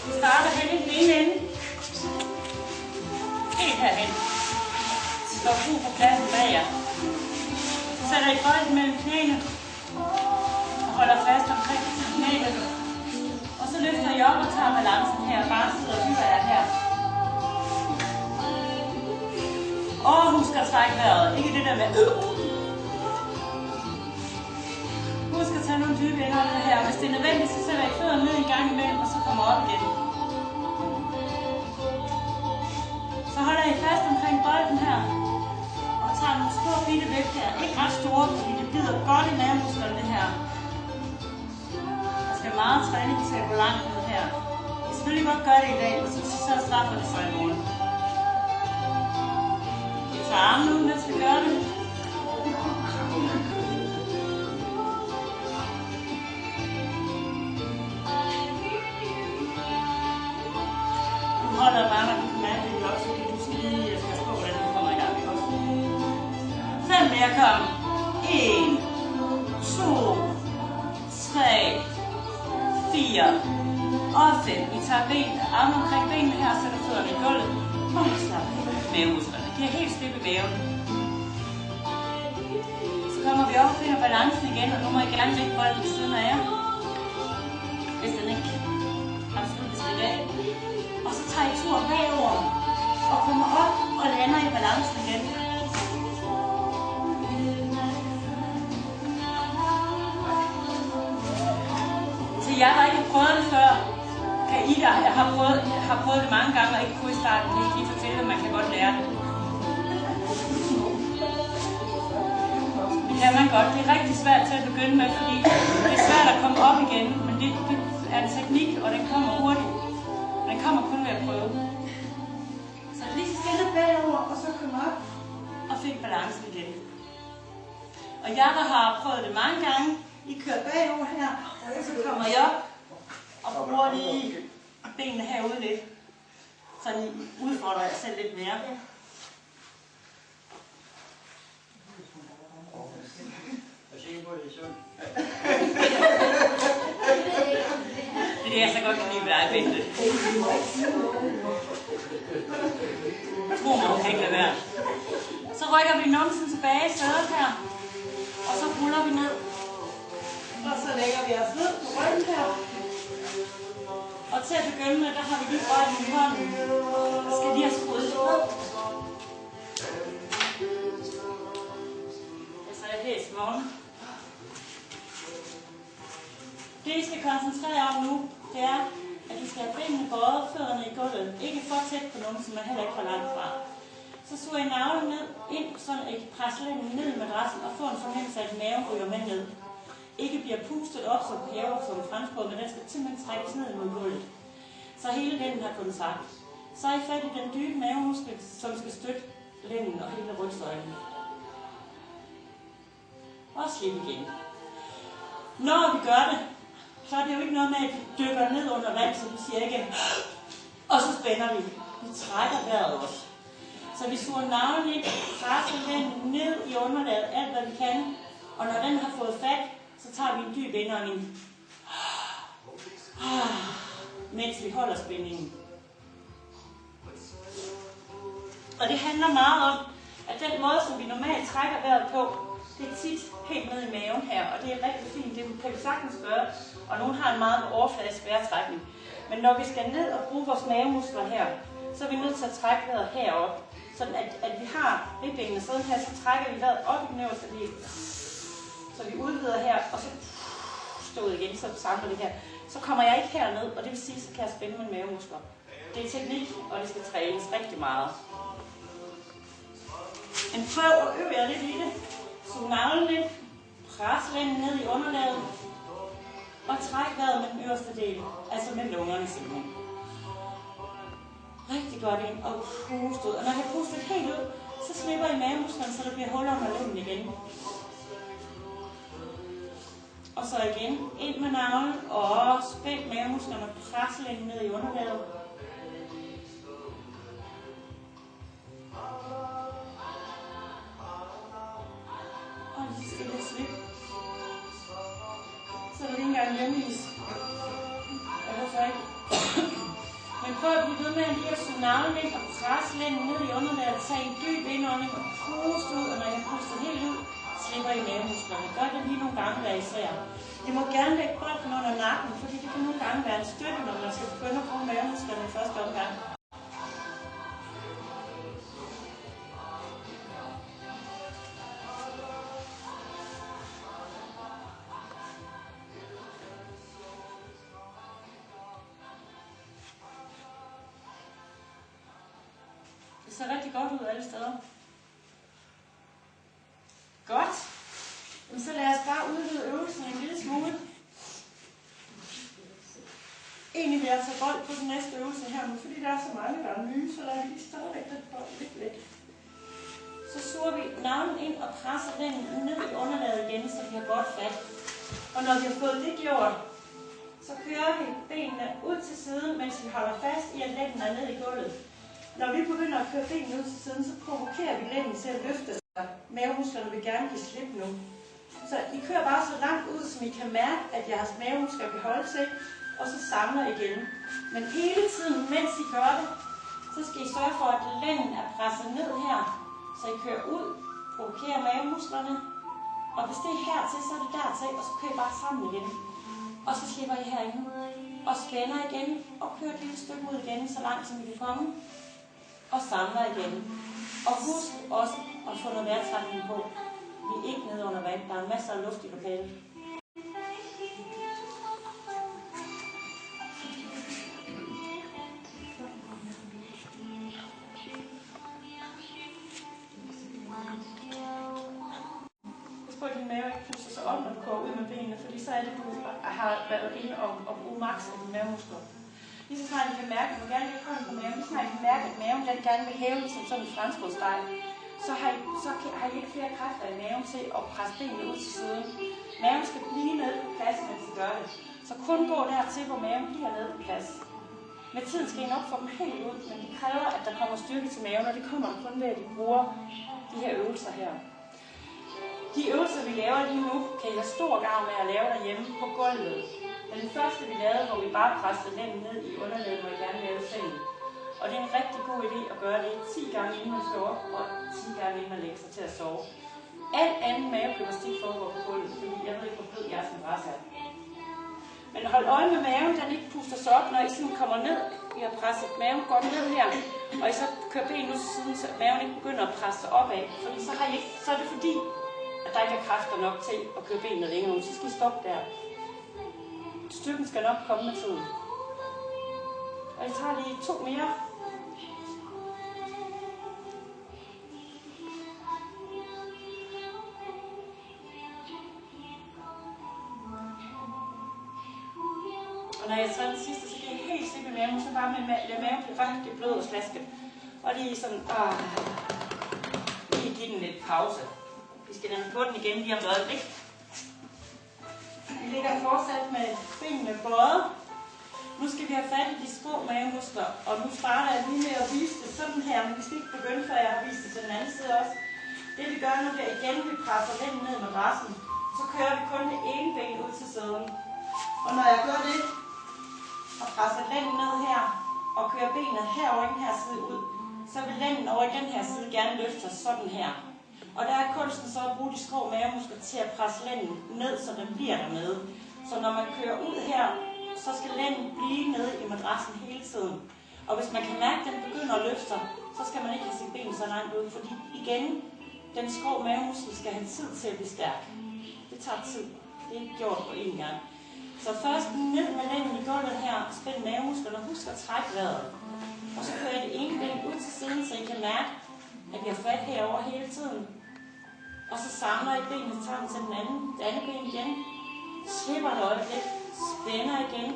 Vi starter hen i den ene ende. Helt herhen. Vi får brug for pladsen bag jer. Så sætter I bolden mellem knæene. Og holder fast omkring knæene. Og så løfter I op og tager balancen her. Bare sidder og hygger jer her. Og husk at trække vejret. Ikke det der med Husk at tage nogle dybe indåndinger her. Hvis det er nødvendigt, så sætter I fødderne ned en gang imellem, og så kommer op igen. Så holder I fast omkring bolden her. Og tager nogle store bitte vægt her. Ikke ret store, fordi det bider godt i mavemusklerne det her. Der skal meget træning til at gå langt ned her. I kan selvfølgelig godt gøre det i dag, og så straffer det sig i morgen. Vi tager armene ud, mens vi gør det. Holder bare, når du kan mærke det også, fordi du skal lige passe på, hvordan du kommer i gang. 5 mere, kom. 1, 2, 3, 4 og 5. Vi tager armen omkring benene her, og sætter fødderne i gulvet. Og slapper helt af mavemusklerne. Det giver helt slip i maven. Så kommer vi op og finder balancen igen, og nu må I gerne lægge bolden ved siden af jer. Hvis den ikke absolut vil stikke af. Og så tager I turen bagover og kommer op og lander i balancen igen. Så jeg der ikke har prøvet det før, kan I der har prøvet det mange gange og ikke kunne i starten, kan I lige fortælle, at man kan godt lære det. Det kan man godt. Det er rigtig svært til at begynde med, fordi det er svært at komme op igen, men det er en teknik, og den kommer hurtigt. Den kommer kun ved at prøve. Så lige stille bagover, og så komme op og fik balancen igen. Og jeg der har prøvet det mange gange, I kører bagover her, og så kommer I op og bruger lige benene herude lidt, så I udfordrer jer selv lidt mere. Det er så godt kan lide ved dig, Bente. Tro mig, hun kan ikke lade være. Så rykker vi numsen tilbage i sædet her, og så ruller vi ned. Og så lægger vi os ned på ryggen her. Og til at begynde med, der har vi lige bolden i hånden. Og skal lige have skruet lidt ned. Så er jeg helt i morgen. Det I skal koncentrere jer om nu, det er, at I skal have benene bøjet, fødderne i gulvet. Ikke for tæt på numsen, men heller ikke for langt fra. Så suger I navlen ned, ind, så I kan presse lænden ned i madrassen og få en fornemmelse af, at maven ryger med ned. Ikke bliver pustet op som hæver som franskbrød, men den skal simpelthen trækkes ned mod gulvet. Så hele lænden har kontakt. Så er I fat i den dybe mavemuskel, som skal støtte lænden og hele rygsøjlen. Og slip igen. Når vi gør det, så er det jo ikke noget med, at vi dykker ned under vand, så vi siger ikke, og så spænder vi. Vi trækker vejret også. Så vi suger navlen ind, presser den ned i underlaget, alt hvad vi kan. Og når den har fået fat, så tager vi en dyb indånding. Mens vi holder spændingen. Og det handler meget om, at den måde, som vi normalt trækker vejret på, det er tit helt ned i maven her, og det er rigtig fint, det kan vi sagtens gøre, og nogen har en meget overfladisk vejrtrækning. Men når vi skal ned og bruge vores mavemuskler her, så er vi nødt til at trække vejret herop, sådan at vi har ribbenene sådan her, så trækker vi vejret op i den øverste del, så vi udvider her, og så stået igen, så samler vi her. Så kommer jeg ikke herned, og det vil sige, så kan jeg spænde mine mavemuskler. Det er teknik, og det skal trænes rigtig meget. Men prøv at øve jer lidt i det. Sug navlen lidt, pres lænden ned i underlaget, og træk vejret med den øverste del, altså med lungerne simpelthen. Rigtig godt ind og pust ud. Og når jeg har pustet helt ud, så slipper I mavemusklerne, så der bliver huller under lænden igen. Og så igen ind med navlen og spænd mavemusklerne og pres lænden ned i underlaget. Og lige stille slip. Så er det ikke engang hjemmevis. Og hvorfor så med lige at suge navlen ind og presse lænden ned i underlaget, tage en dyb indånding og puste ud, og når jeg puster helt ud, slipper I mavemusklerne. Gør det lige nogle gange hver især. I må gerne lægge bolden under nakken, fordi det kan nogle gange være en støtte, når man skal begynde at bruge mavemusklerne i første omgang. Det ser rigtig godt ud alle steder. Godt. Jamen, så lad os bare udvide øvelsen en lille smule. Egentlig vil jeg tage bold på den næste øvelse her, men fordi der er så mange, der er nye, så lader vi lige stadigvæk den bold lidt væk. Så suger vi navlen ind og presser den ned i underlaget igen, så vi har godt fat. Og når vi har fået det gjort, så kører vi benene ud til siden, mens vi holder fast i, at lænden er ned i gulvet. Når vi begynder at køre benene ud til siden, så provokerer vi lænden til at løfte sig. Mavemusklerne vil gerne give slip nu. Så I kører bare så langt ud, som I kan mærke, at jeres mavemuskler kan holde til, og så samler igen. Men hele tiden, mens I gør det, så skal I sørge for, at lænden er presset ned her, så I kører ud, provokerer mavemusklerne. Og hvis det er hertil, så er det dertil, og så kører I bare sammen igen. Og så slipper I herinde, og spænder igen, og kører et lille stykke ud igen, så langt som I kan komme. Og samler igen. Og husk også at få noget vejrtrækning på. Vi er ikke nede under vand. Der er masser af luft i lokalet. Husk på, at din mave ikke puster sig op, når du går ud med benene, fordi så er det, du har været inde og bruge maks af dine mavemuskler. Lige så snart I kan mærke, at du gerne vil komme på maven, lige så snart I kan mærke, at maven den gerne vil hæve som sådan en franskbrødsdej, så har I ikke flere kræfter i maven til at presse benene ud til siden. Maven skal blive nede på plads, mens I gør det. Så kun gå dertil, hvor maven bliver nede på plads. Med tiden skal I nok få dem helt ud, men det kræver, at der kommer styrke til maven, og det kommer kun ved, at I bruger de her øvelser her. De øvelser, vi laver lige nu, kan I have stor gavn med at lave derhjemme på gulvet. Den første, vi lavede, hvor vi bare pressede lænden ned i underlaget, hvor I gerne lavede sengen. Og det er en rigtig god idé at gøre det 10 gange, inden man står op, og 10 gange, inden man lægger sig til at sove. Alt andet mavegymnastik foregår på gulvet, fordi jeg ved ikke, hvor blød jeres madras er. Men hold øje med maven, den ikke puster sig op, når I sådan kommer ned. I har presset maven godt ned her, og I så kører benet ud til siden, så maven ikke begynder at presse sig opad. Fordi så er det fordi, at der ikke er kræfter nok til at køre benet længere ud. Så skal I stoppe der. Styrken skal nok komme med tiden. Og I tager lige 2 mere. Og når jeg tager den sidste, så bliver jeg helt slippe i maven, så bare lade maven blive rigtig blød og slasket. Og lige sådan, lige give den lidt pause. Vi skal nemlig på den igen lige om et øjeblik. Vi ligger fortsat med benene bøjet. Nu skal vi have fat i de skrå mavemuskler, og nu starter jeg lige med at vise det sådan her, men vi skal ikke begynde, før jeg har vist det til den anden side også. Det vi gør nu, det er igen, vi presser lænden ned i madrassen, så kører vi kun det ene ben ud til siden. Og når jeg gør det, og presser lænden ned her, og kører benet herover i den her side ud, så vil lænden over i den her side gerne løfte sig sådan her. Og der er kunsten så at bruge de skrå mavemuskler til at presse lænden ned, så den bliver dernede. Så når man kører ud her, så skal lænden blive nede i madrassen hele tiden. Og hvis man kan mærke, at den begynder at løfte sig, så skal man ikke have sit ben så langt ud, fordi igen, den skrå mavemuskel skal have tid til at blive stærk. Det tager tid. Det er ikke gjort på én gang. Så først ned med lænden i gulvet her, spænd mavemusklerne, og husk at trække vejret. Og så kører jeg det ene ben ud til siden, så I kan mærke, at vi har fat herover hele tiden. Og så samler I benene sammen til det andet ben igen. Slipper et øjeblik, spænder igen.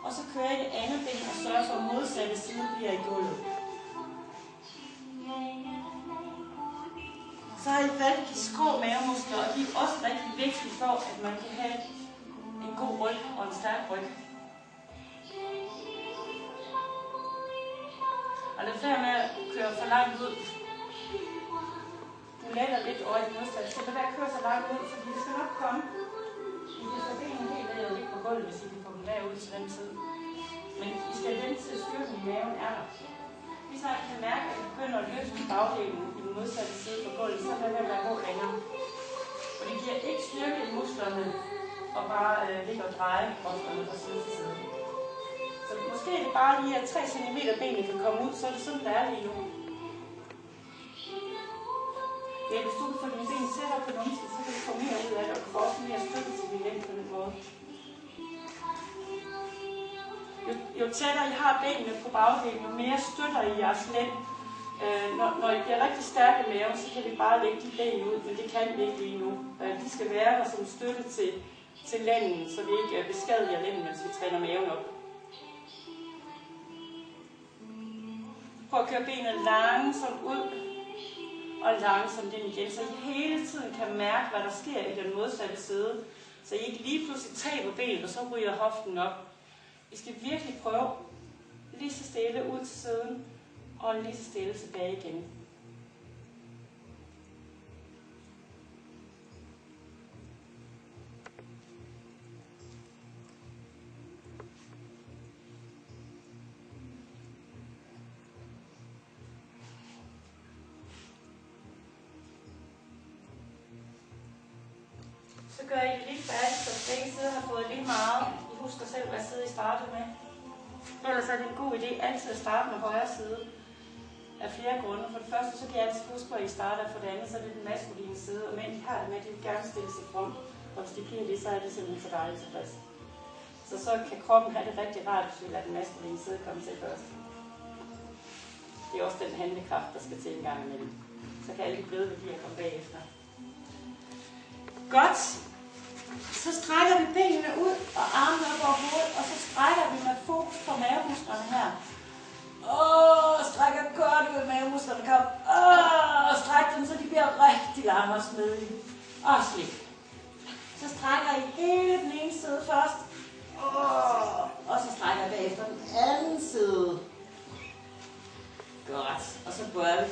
Og så kører I det andet ben og sørger for, at modsatte side bliver i gulvet. Så har I fat i de skrå mavemuskler, og de er også rigtig vigtige for, at man kan have en god ryg og en stærk ryg. Og lad være med at køre for langt ud. Du letter lidt over i modstand, så lad være at køre så langt ud, fordi det skal nok komme. I kan få benene helt ned og ligge på gulvet, hvis I kan få dem derud til den tid. Men I skal den tid styrken i maven er der. Hvis jeg kan mærke, at jeg begynder at løfte bagdelen i den modsatte side på gulvet, så vil jeg gå længere. Og det giver ikke styrke i musklerne og bare ligge og dreje kropserne fra side til side. Så måske er det bare lige, at 3 cm benene kan komme ud, så er det sådan, der er lige nu. Ja, hvis du kan få dine ben tættere på numsen, så kan du få mere ud af det, og få også mere støtte til din lænd på den måde. Jo tættere I har benene på bagdelen, jo mere støtter I jeres lænd. Når I bliver rigtig stærke i maven, så kan vi bare lægge de ben ud, men det kan vi ikke lige nu. De skal være der som støtte til lænden, så vi ikke beskadiger lænden, mens vi træner maven op. Prøv at køre benet langsomt ud og langsomt ind igen, så I hele tiden kan mærke, hvad der sker i den modsatte side. Så I ikke lige pludselig taber benet, og så ryger hoften op. I skal virkelig prøve lige så stille ud til siden, og lige så stille tilbage igen. Så gør I det lige færdigt, så begge sider har fået lige meget. I husker selv, hvad side I startede med. Ellers er det en god idé altid at starte med højre side af flere grunde. For det første, så kan jeg altid huske, hvor I starter. For det andet, så er det den maskuline side. Og mænd har det med, at de vil gerne stille sig frem. Og hvis de bliver det, så er det simpelthen for dejligt tilfreds. Så kan kroppen have det rigtig rart, hvis vi lader den maskuline side komme til først. Det er også den handlekraft, der skal til en gang imellem. Så kan alle de bløde værdier komme bagefter. Godt. Så strækker vi benene ud og armene op over hovedet, og så strækker vi med fokus på mavemusklerne her. Strækker godt ud, mavemusklerne kom. Stræk dem, så de bliver rigtig lange og smidige. Og slip. Så strækker I hele den ene side først. Og så strækker jeg bagefter den anden side. Godt. Og så bøjer vi benene.